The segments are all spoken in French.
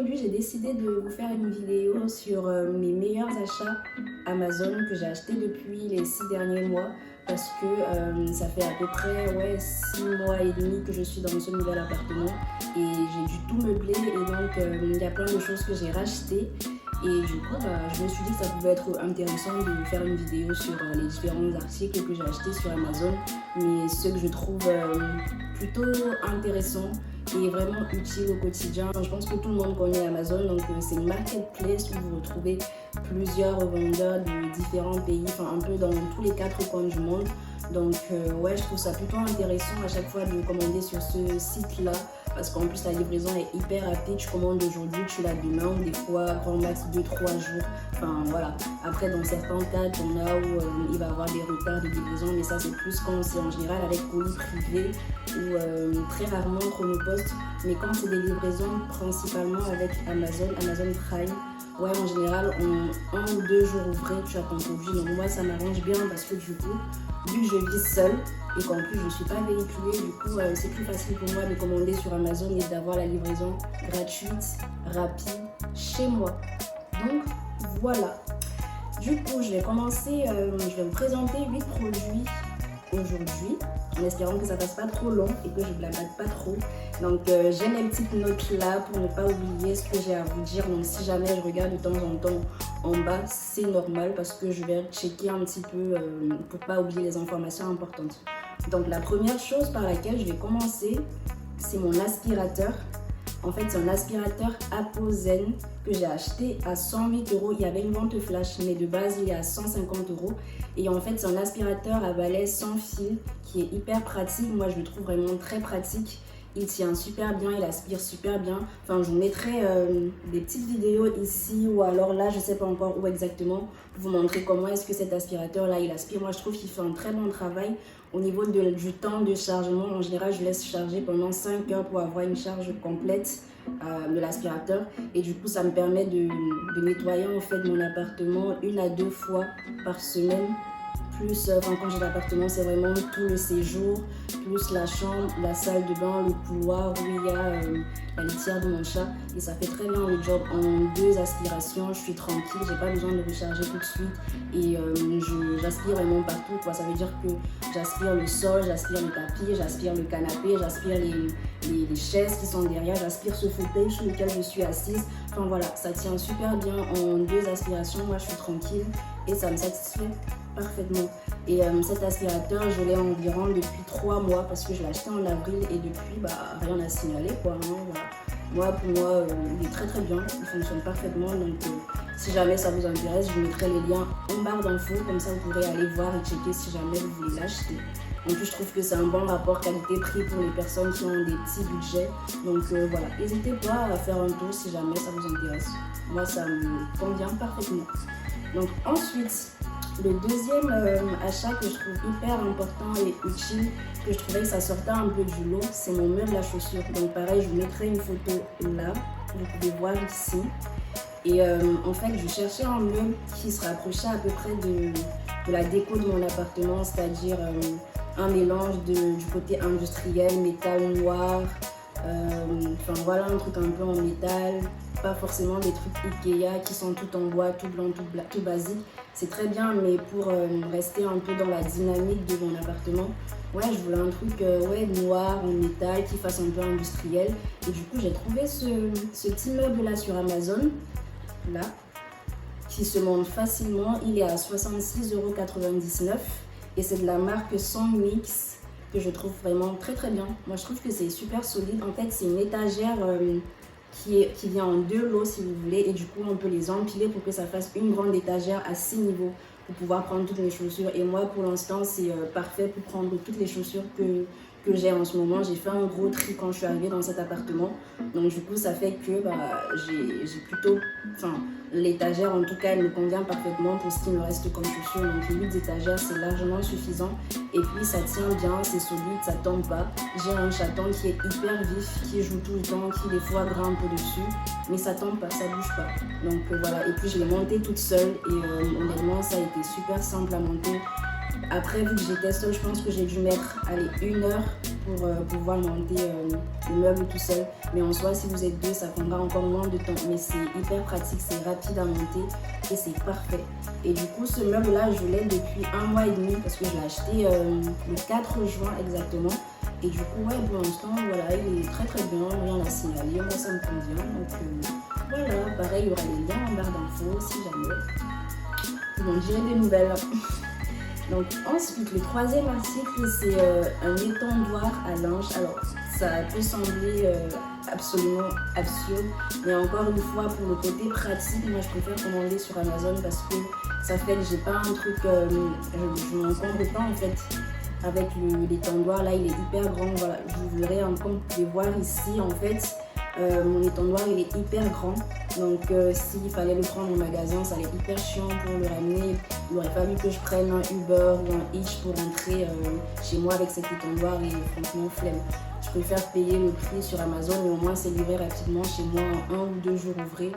aujourd'hui, j'ai décidé de vous faire une vidéo sur mes meilleurs achats Amazon que j'ai achetés depuis les 6 derniers mois parce que ça fait à peu près 6 mois et demi que je suis dans ce nouvel appartement et j'ai dû tout meubler et donc il y a plein de choses que j'ai rachetées. Et du coup, je me suis dit que ça pouvait être intéressant de faire une vidéo sur les différents articles que j'ai achetés sur Amazon, mais ceux que je trouve plutôt intéressants et vraiment utiles au quotidien. Je pense que tout le monde connaît Amazon, donc c'est une marketplace où vous retrouvez plusieurs vendeurs de différents pays, enfin un peu dans tous les 4 coins du monde. Donc je trouve ça plutôt intéressant à chaque fois de commander sur ce site-là. Parce qu'en plus la livraison est hyper rapide, tu commandes aujourd'hui, tu l'as demain, ou des fois grand max 2-3 jours. Enfin voilà. Après dans certains cas, on a où il va y avoir des retards de livraison, mais ça c'est plus quand c'est en général avec colis privé ou très rarement Chronopost. Mais quand c'est des livraisons principalement avec Amazon Prime, en général en 1 ou 2 jours ouvrés tu as ton colis. Donc moi ça m'arrange bien parce que du coup, vu que je vis seule et qu'en plus je ne suis pas véhiculée, du coup c'est plus facile pour moi de commander sur Amazon et d'avoir la livraison gratuite, rapide, chez moi. Donc voilà. Du coup je vais commencer, je vais vous présenter 8 produits aujourd'hui, en espérant que ça passe pas trop long et que je blabate pas trop. Donc j'ai mes petites notes là pour ne pas oublier ce que j'ai à vous dire. Donc si jamais je regarde de temps en temps en bas, c'est normal parce que je vais checker un petit peu pour pas oublier les informations importantes. Donc la première chose par laquelle je vais commencer, c'est mon aspirateur. En fait, c'est un aspirateur Apozen que j'ai acheté à 108 €. Il y avait une vente flash, mais de base, il est à 150 €. Et en fait, c'est un aspirateur à balai sans fil qui est hyper pratique. Moi, je le trouve vraiment très pratique. Il tient super bien, il aspire super bien. Enfin, je vous mettrai des petites vidéos ici ou alors là, je ne sais pas encore où exactement, pour vous montrer comment est-ce que cet aspirateur-là, il aspire. Moi, je trouve qu'il fait un très bon travail. Au niveau du temps de chargement, en général, je laisse charger pendant 5 heures pour avoir une charge complète de l'aspirateur. Et du coup, ça me permet de nettoyer en fait mon appartement 1 à 2 fois par semaine. Plus, quand j'ai l'appartement, c'est vraiment tout le séjour, plus la chambre, la salle de bain, le couloir où il y a la litière de mon chat. Et ça fait très bien le job en 2 aspirations. Je suis tranquille, j'ai pas besoin de recharger tout de suite. Et j'aspire vraiment partout, quoi. Ça veut dire que j'aspire le sol, j'aspire le tapis, j'aspire le canapé, j'aspire les chaises qui sont derrière, j'aspire ce fauteuil sur lequel je suis assise. Enfin voilà, ça tient super bien en 2 aspirations. Moi, je suis tranquille et ça me satisfait parfaitement. Et cet aspirateur, je l'ai environ depuis 3 mois parce que je l'ai acheté en avril et depuis, rien à signaler, quoi. Moi, pour moi, il est très très bien, il fonctionne parfaitement. Donc, si jamais ça vous intéresse, je mettrai les liens en barre d'infos, comme ça vous pourrez aller voir et checker si jamais vous voulez l'acheter. En plus, je trouve que c'est un bon rapport qualité-prix pour les personnes qui ont des petits budgets. Donc voilà, n'hésitez pas à faire un tour si jamais ça vous intéresse. Moi, ça me convient parfaitement. Donc ensuite, le deuxième achat que je trouve hyper important et utile, que je trouvais que ça sortait un peu du lot, c'est mon meuble à chaussures. Donc pareil, je vous mettrai une photo là, vous pouvez voir ici. Et en fait, je cherchais un meuble qui se rapprochait à peu près de la déco de mon appartement, c'est-à-dire un mélange du côté industriel, métal noir, enfin voilà, un truc un peu en métal, pas forcément des trucs Ikea qui sont tout en bois, tout blanc, tout basique. C'est très bien, mais pour rester un peu dans la dynamique de mon appartement, je voulais un truc noir en métal qui fasse un peu industriel. Et du coup, j'ai trouvé ce petit meuble là sur Amazon, là, qui se monte facilement. Il est à 66,99 € et c'est de la marque Sandmix que je trouve vraiment très très bien. Moi, je trouve que c'est super solide. En fait, c'est une étagère qui vient en 2 lots si vous voulez, et du coup on peut les empiler pour que ça fasse une grande étagère à 6 niveaux pour pouvoir prendre toutes les chaussures. Et moi pour l'instant c'est parfait pour prendre toutes les chaussures que j'ai en ce moment. J'ai fait un gros tri quand je suis arrivée dans cet appartement, donc du coup ça fait que j'ai plutôt, l'étagère en tout cas elle me convient parfaitement pour ce qui me reste comme chaussures. Donc les 8 étagères c'est largement suffisant et puis ça tient bien, c'est solide, ça tombe pas. J'ai un chaton qui est hyper vif, qui joue tout le temps, qui des fois grimpe au-dessus, mais ça tombe pas, ça bouge pas. Donc voilà, et puis je l'ai monté toute seule et honnêtement ça a été super simple à monter. Après, vu que j'étais seule, je pense que j'ai dû mettre 1 heure pour pouvoir monter le meuble tout seul. Mais en soi, si vous êtes deux, ça prendra encore moins de temps. Mais c'est hyper pratique, c'est rapide à monter et c'est parfait. Et du coup, ce meuble-là, je l'ai depuis 1 mois et demi parce que je l'ai acheté le 4 juin exactement. Et du coup, ouais, pour l'instant, voilà, il est très très bien, rien à signaler, moi ça me convient. Donc voilà, pareil, il y aura les liens en barre d'infos si jamais vous m'en direz des nouvelles. Donc ensuite, le troisième article, c'est un étendoir à linge. Alors, ça peut sembler absolument absurde, mais encore une fois, pour le côté pratique, moi je préfère commander sur Amazon parce que ça fait que j'ai pas un truc, je m'encombre pas en fait avec l'étendoir. Là, il est hyper grand, voilà, je vous verrai, comme vous pouvez voir ici, en fait, mon étendoir il est hyper grand, donc s'il fallait le prendre au magasin, ça allait être hyper chiant pour le ramener. Il aurait fallu que je prenne un Uber ou un Hitch pour rentrer chez moi avec cet étendoir et franchement flemme. Je préfère payer le prix sur Amazon et au moins c'est livré rapidement chez moi en 1 ou 2 jours ouvrés.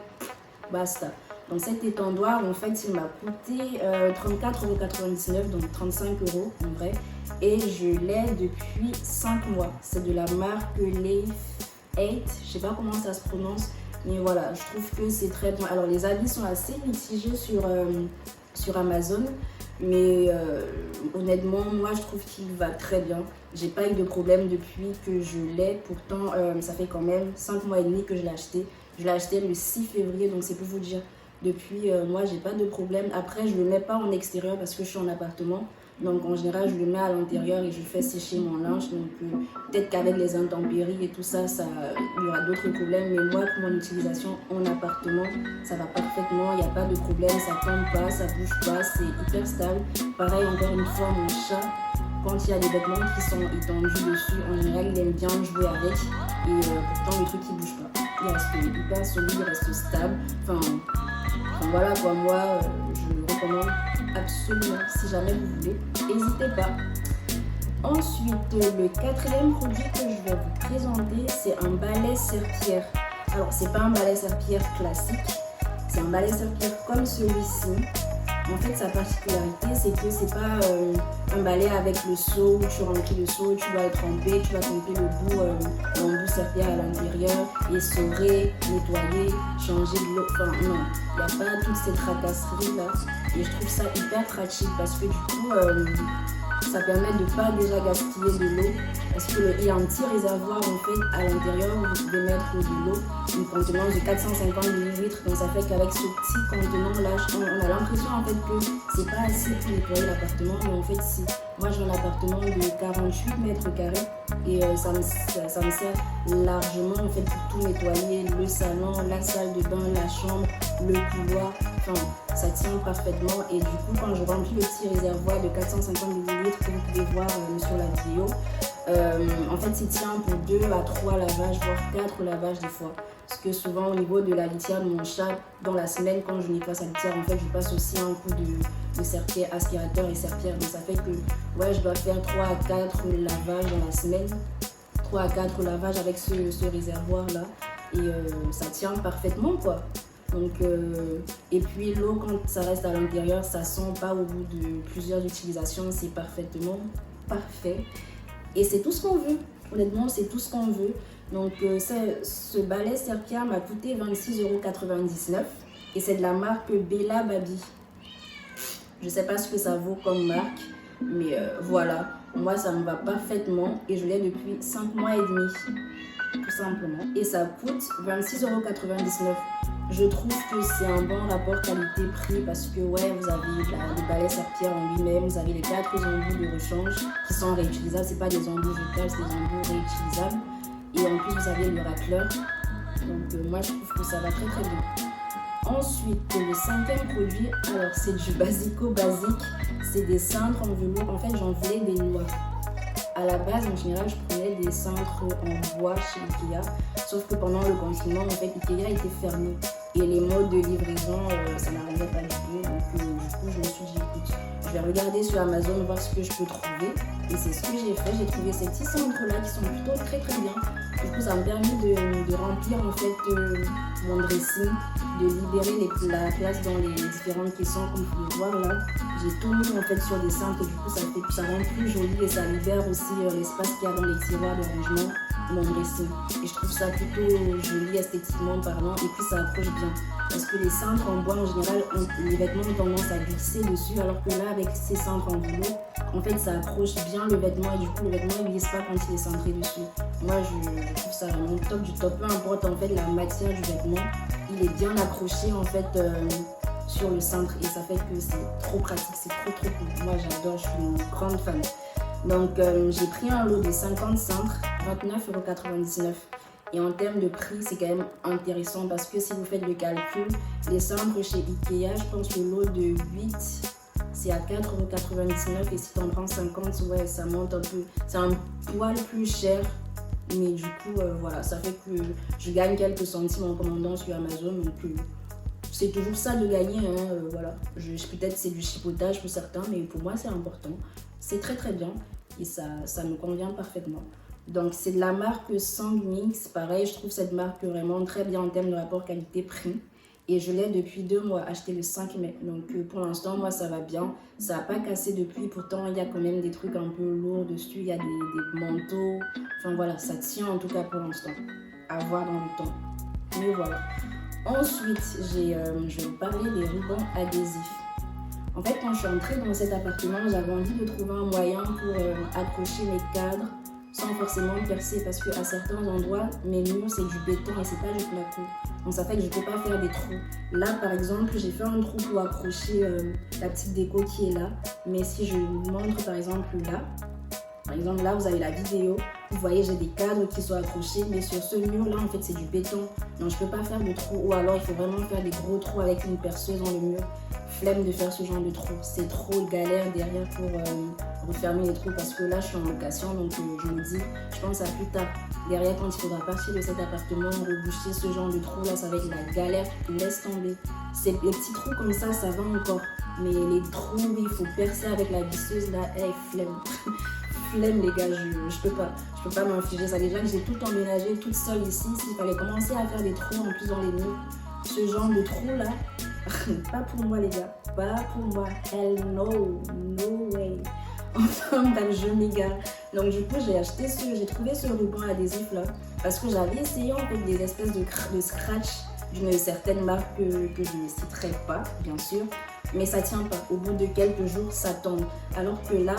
Basta. Donc cet étendoir, en fait, il m'a coûté 34,99 €, donc 35 € en vrai. Et je l'ai depuis 5 mois. C'est de la marque Leaf 8, je sais pas comment ça se prononce, mais voilà, je trouve que c'est très bien. Alors les avis sont assez mitigés sur Amazon, mais honnêtement, moi je trouve qu'il va très bien. J'ai pas eu de problème depuis que je l'ai, pourtant ça fait quand même 5 mois et demi que je l'ai acheté. Je l'ai acheté le 6 février, donc c'est pour vous dire. Depuis, moi j'ai pas de problème. Après, je le mets pas en extérieur parce que je suis en appartement. Donc en général, je le mets à l'intérieur et je fais sécher mon linge. Donc peut-être qu'avec les intempéries et tout ça, il y aura d'autres problèmes. Mais moi, pour mon utilisation en appartement, ça va parfaitement. Il n'y a pas de problème, ça tombe pas, ça bouge pas, c'est hyper stable. Pareil, encore une fois, mon chat, quand il y a des vêtements qui sont étendus dessus, en général, il aime bien jouer avec. Et pourtant, le truc, il bouge pas. Il reste hyper solide, il reste stable. Enfin voilà quoi, moi, je le recommande absolument si jamais vous voulez, n'hésitez pas. Ensuite, le quatrième produit que je vais vous présenter, c'est un balai serpillère. Alors c'est pas un balai serpillère classique, c'est un balai serpillère comme celui-ci. En fait, sa particularité, c'est que c'est pas un balai avec le seau où tu remplis le seau, tu dois le tremper, tu vas tremper l'embout serpillère à l'intérieur, essorer, nettoyer, changer de l'eau. Enfin non, il n'y a pas toutes ces tracasseries là. Et je trouve ça hyper pratique parce que du coup, ça permet de ne pas déjà gaspiller de l'eau parce qu'il y a un petit réservoir en fait à l'intérieur où vous pouvez mettre de l'eau, une contenance de 450 ml. Donc ça fait qu'avec ce petit contenant là, on a l'impression en fait que c'est pas assez pour nettoyer l'appartement, mais en fait si. Moi j'ai un appartement de 48 mètres carrés et ça me sert largement en fait pour tout nettoyer, le salon, la salle de bain, la chambre, le couloir. Enfin, ça tient parfaitement et du coup quand je remplis le petit réservoir de 450 ml que vous pouvez voir sur la vidéo, en fait il tient pour 2 à 3 lavages voire 4 lavages des fois, parce que souvent au niveau de la litière de mon chat, dans la semaine quand je nettoie sa litière, en fait je passe aussi un coup de serpillère, aspirateur et serpillère, donc ça fait que ouais, je dois faire 3 à 4 lavages dans la semaine, 3 à 4 lavages avec ce réservoir là et ça tient parfaitement quoi. Donc, et puis l'eau quand ça reste à l'intérieur, ça sent pas au bout de plusieurs utilisations, c'est parfaitement parfait. Et c'est tout ce qu'on veut, honnêtement c'est tout ce qu'on veut. Donc ce balai serpillère m'a coûté 26,99 € et c'est de la marque Bella Baby. Je sais pas ce que ça vaut comme marque, mais voilà, moi ça me va parfaitement et je l'ai depuis 5 mois et demi, tout simplement. Et ça coûte 26,99 €. Je trouve que c'est un bon rapport qualité-prix parce que ouais, vous avez le balai serpillère en lui-même, vous avez les 4 embouts de rechange qui sont réutilisables, c'est pas des embouts jetables, c'est des embouts réutilisables. Et en plus vous avez le racleur, donc moi je trouve que ça va très très bien. Ensuite, le cinquième produit, alors c'est du basico-basique, c'est des cintres en velours. En fait j'en voulais des noirs. À la base, en général, je prenais des cintres en bois chez Ikea. Sauf que pendant le confinement, en fait, Ikea était fermé. Et les modes de livraison, ça n'arrivait pas du tout. Donc, du coup, je me suis dit, écoute, je vais regarder sur Amazon, voir ce que je peux trouver. Et c'est ce que j'ai fait. J'ai trouvé ces petits centres-là qui sont plutôt très très bien. Du coup, ça m'a permis de remplir en fait mon dressing, de libérer la place dans les différentes caissons comme vous pouvez voir là. J'ai tout mis en fait sur des cintres, du coup ça rend plus joli et ça libère aussi l'espace qu'il y a dans les tiroirs de rangement, mon dressing. Et je trouve ça plutôt joli esthétiquement parlant et puis ça accroche bien. Parce que les cintres en bois en général, les vêtements ont tendance à glisser dessus, alors que là avec ces cintres en velours, en fait ça accroche bien le vêtement et du coup le vêtement ne glisse pas quand il est centré dessus. Moi je trouve ça vraiment top du top, peu importe en fait la matière du vêtement, il est bien accroché en fait sur le cintre et ça fait que c'est trop pratique, c'est trop cool. Moi j'adore, je suis une grande fan. Donc j'ai pris un lot de 50 cintres, 29,99 €. Et en termes de prix, c'est quand même intéressant parce que si vous faites le calcul, les cintres chez Ikea, je pense que le lot de 8, c'est à 4,99 € et si tu en prends 50, ouais, ça monte un peu. C'est un poil plus cher, mais du coup, voilà, ça fait que je gagne quelques centimes en commandant sur Amazon. Donc, c'est toujours ça de gagner, hein, voilà. Peut-être c'est du chipotage pour certains, mais pour moi, c'est important. C'est très très bien et ça me convient parfaitement. Donc c'est de la marque Sangmix, pareil, je trouve cette marque vraiment très bien en termes de rapport qualité-prix. Et je l'ai depuis 2 mois, acheté le 5 mai. Donc pour l'instant, moi ça va bien. Ça n'a pas cassé depuis, pourtant il y a quand même des trucs un peu lourds dessus, il y a des manteaux. Enfin voilà, ça tient en tout cas pour l'instant. À voir dans le temps. Mais voilà. Ensuite, je vais vous parler des rubans adhésifs. En fait, quand je suis entrée dans cet appartement, j'avais envie de trouver un moyen pour accrocher mes cadres sans forcément percer parce qu'à certains endroits, mes murs c'est du béton et c'est pas du placo. Donc ça fait que je peux pas faire des trous. Là par exemple, j'ai fait un trou pour accrocher la petite déco qui est là. Mais si je vous montre par exemple là vous avez la vidéo, vous voyez j'ai des cadres qui sont accrochés, mais sur ce mur là en fait c'est du béton. Donc je peux pas faire de trous ou alors il faut vraiment faire des gros trous avec une perceuse dans le mur. Flemme de faire ce genre de trous, c'est trop galère derrière pour refermer les trous parce que là je suis en location donc je me dis, je pense à plus tard. Derrière quand il faudra partir de cet appartement, reboucher ce genre de trous là, ça va être la galère, laisse tomber. Les petits trous comme ça va encore, mais les trous où il faut percer avec la visseuse là, flemme. Flemme les gars, je peux pas m'infliger ça. Déjà que j'ai tout emménagé toute seule ici, s'il fallait commencer à faire des trous en plus dans les murs, ce genre de trous là, pas pour moi les gars, pas pour moi, hell no, no way. Enfin bref, je m'égare. Donc du coup j'ai trouvé ce ruban adhésif là, parce que j'avais essayé en fait des espèces de scratch d'une certaine marque que je ne citerai pas bien sûr, mais ça tient pas, au bout de quelques jours ça tombe. Alors que là,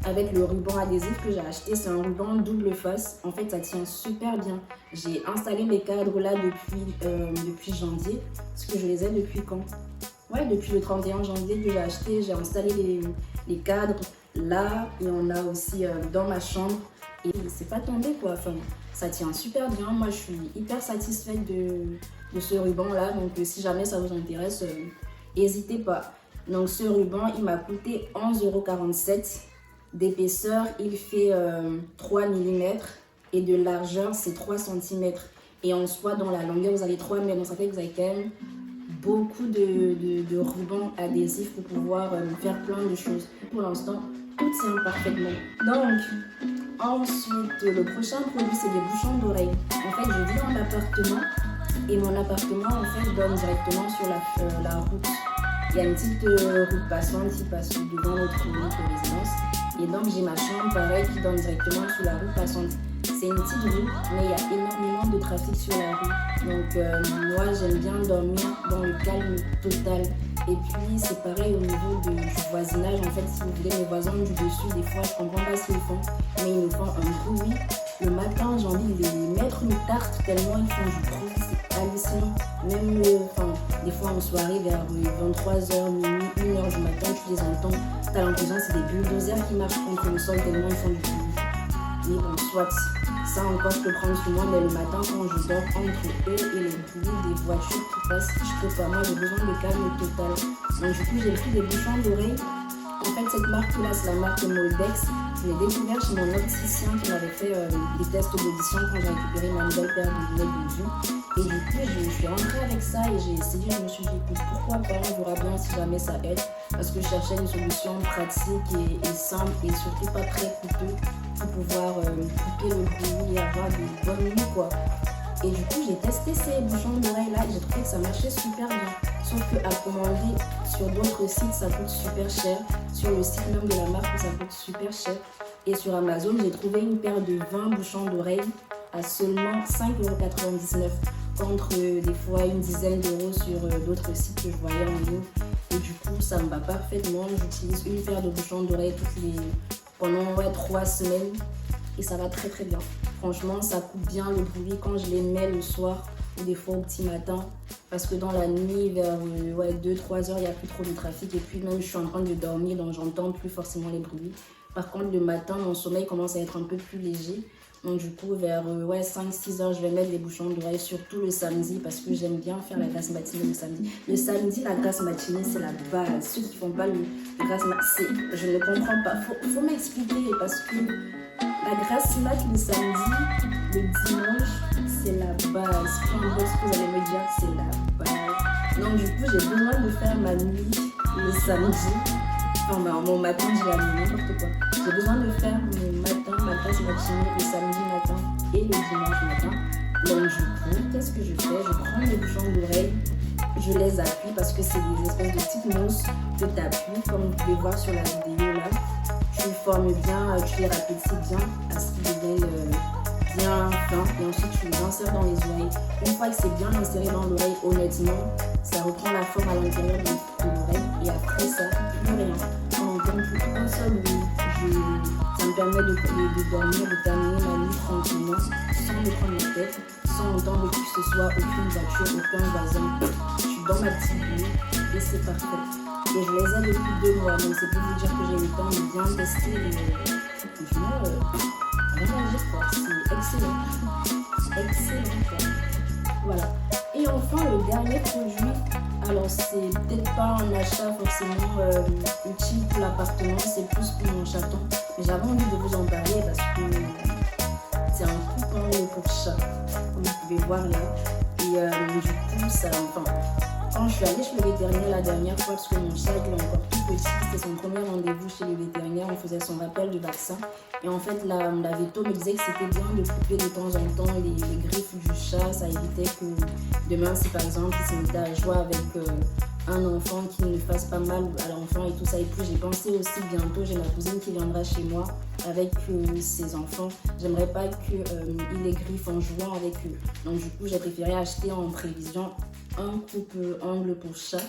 avec le ruban adhésif que j'ai acheté, c'est un ruban double face. En fait, ça tient super bien. J'ai installé mes cadres là depuis janvier. Parce que je les ai depuis quand? Ouais, depuis le 31 janvier que j'ai acheté. J'ai installé les cadres là. Et on a aussi dans ma chambre. Et c'est pas tombé quoi. Enfin, ça tient super bien. Moi, je suis hyper satisfaite de ce ruban là. Donc, si jamais ça vous intéresse, n'hésitez pas. Donc, ce ruban, il m'a coûté 11,47 €. D'épaisseur, il fait 3 mm et de largeur, c'est 3 cm. Et en soi, dans la longueur, vous avez 3 mm. Donc ça fait que vous avez quand même beaucoup de rubans adhésifs pour pouvoir faire plein de choses. Pour l'instant, tout tient parfaitement. Donc, ensuite, le prochain produit, c'est des bouchons d'oreilles. En fait, je vis dans l'appartement et mon appartement, en fait, donne directement sur la route. Il y a une petite route passante qui passe devant notre résidence. Et donc j'ai ma chambre pareil qui donne directement sur la route passante. C'est une petite rue, mais il y a énormément de trafic sur la rue. Donc moi j'aime bien dormir dans le calme total. Et puis c'est pareil au niveau du voisinage. En fait, si vous voulez, mes voisins du dessus, des fois je comprends pas ce qu'ils font, mais ils me font un bruit. Le matin, j'ai envie de les mettre une tarte tellement ils font du bruit, c'est hallucinant. Même des fois en soirée vers 23h, minuit, 1h du matin, tu les entends. T'as l'impression que c'est des bulldozers qui marchent contre le sol tellement ils font du bruit. Mais bon, soit, ça encore je peux prendre sur moi, mais le matin quand je dors entre eux et les bruits des voitures qui passent, je peux pas. Moi j'ai besoin de calme total. Donc du coup j'ai pris des bouchons d'oreilles. En fait cette marque là c'est la marque Moldex. Je l'ai découvert chez mon opticien qui m'avait fait des tests d'audition quand j'ai récupéré ma nouvelle paire de lunettes de vue. Et du coup, je suis rentrée avec ça et j'ai essayé. Je me suis dit, écoute, pourquoi pas, on verra bien si jamais ça aide. Parce que je cherchais une solution pratique et simple et surtout pas très coûteux pour pouvoir couper le bruit et avoir de bonnes nuits, quoi. Et du coup, j'ai testé ces bouchons d'oreilles là et j'ai trouvé que ça marchait super bien. Sauf qu'à commander sur d'autres sites, ça coûte super cher. Sur le site même de la marque, ça coûte super cher. Et sur Amazon, j'ai trouvé une paire de 20 bouchons d'oreilles à seulement 5,99 € contre des fois une dizaine d'euros sur d'autres sites que je voyais en ligne. Et du coup, ça me va parfaitement. J'utilise une paire de bouchons d'oreilles pendant 3 semaines et ça va très très bien. Franchement, ça coupe bien le bruit quand je les mets le soir ou des fois au petit matin. Parce que dans la nuit, vers 2-3 heures, il n'y a plus trop de trafic. Et puis même, je suis en train de dormir, donc j'entends plus forcément les bruits. Par contre, le matin, mon sommeil commence à être un peu plus léger. Donc du coup, vers 5-6 heures, je vais mettre les bouchons d'oreilles, surtout le samedi, parce que j'aime bien faire la grasse matinée le samedi. Le samedi, la grasse matinée, c'est la base. Ceux qui ne font pas le grasse matinée, je ne comprends pas. Faut m'expliquer, parce que la grasse mat le samedi, le dimanche, c'est la base. Peu importe ce que vous allez me dire, c'est la base. Donc du coup, j'ai besoin de faire ma nuit le samedi. Enfin, mon matin, je l'ai mis n'importe quoi. J'ai besoin de faire mon matin, ma grasse matinée le samedi matin et le dimanche matin. Donc du coup, qu'est-ce que je fais? Je prends les bouchons d'oreilles, je les appuie parce que c'est des espèces de petites mousses que tu appuies, comme vous pouvez voir sur la vidéo là. Tu formes bien, tu les rapetis bien à ce qu'ils deviennent bien fins et ensuite tu les insères dans les oreilles. Une fois que c'est bien inséré dans l'oreille, honnêtement, ça reprend la forme à l'intérieur de l'oreille et après ça, plus rien. On entend plus un seul bruit. Ça me permet de dormir, de terminer ma nuit tranquillement, sans me prendre la tête, sans entendre qui que ce soit, aucune voiture, aucun voisin. Je suis dans ma petite bulle et c'est parfait. Et je les ai depuis 2 mois, donc c'est pour vous dire que j'ai eu le temps de bien tester et franchement, rien à dire quoi, c'est excellent. Excellent quoi. Voilà. Et enfin, le dernier produit, alors c'est peut-être pas un achat forcément utile pour l'appartement, c'est plus pour mon chaton. Mais j'avais envie de vous en parler parce que c'est un coupe-ongles pour chat, comme vous pouvez voir là. Et du coup, quand je suis allée chez le vétérinaire la dernière fois, parce que mon chat il est encore tout petit, c'était son premier rendez-vous chez le vétérinaire, on faisait son rappel du vaccin. Et en fait, la véto me disait que c'était bien de couper de temps en temps les griffes du chat. Ça évitait que demain, si par exemple il se mettait à jouer avec un enfant qui ne fasse pas mal à l'enfant et tout ça. Et puis j'ai pensé aussi bientôt, j'ai ma cousine qui viendra chez moi avec ses enfants. J'aimerais pas qu'il les griffe en jouant avec eux. Donc du coup, j'ai préféré acheter en prévision un coupe-ongle pour chat.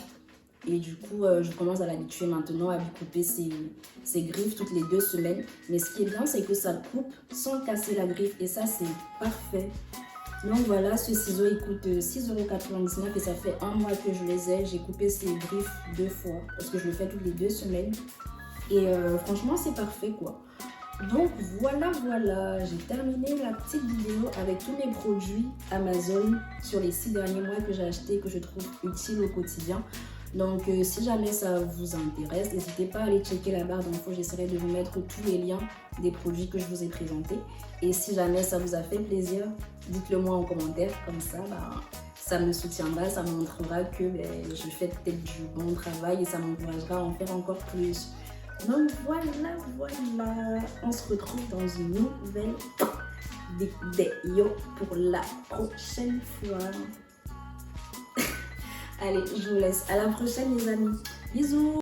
Et du coup, je commence à l'habituer maintenant à lui couper ses griffes toutes les 2 semaines. Mais ce qui est bien, c'est que ça coupe sans casser la griffe. Et ça, c'est parfait. Donc voilà, ce ciseau, il coûte 6,99 € et ça fait 1 mois que je les ai. J'ai coupé ses griffes 2 fois parce que je le fais toutes les 2 semaines. Et franchement, c'est parfait quoi. Donc voilà, j'ai terminé la petite vidéo avec tous mes produits Amazon sur les 6 derniers mois que j'ai achetés et que je trouve utiles au quotidien. Donc si jamais ça vous intéresse, n'hésitez pas à aller checker la barre d'infos, j'essaierai de vous mettre tous les liens des produits que je vous ai présentés. Et si jamais ça vous a fait plaisir, dites-le moi en commentaire, comme ça ça me soutiendra, ça me montrera que je fais peut-être du bon travail et ça m'encouragera à en faire encore plus. Donc voilà, on se retrouve dans une nouvelle vidéo pour la prochaine fois. Allez, je vous laisse. À la prochaine les amis. Bisous.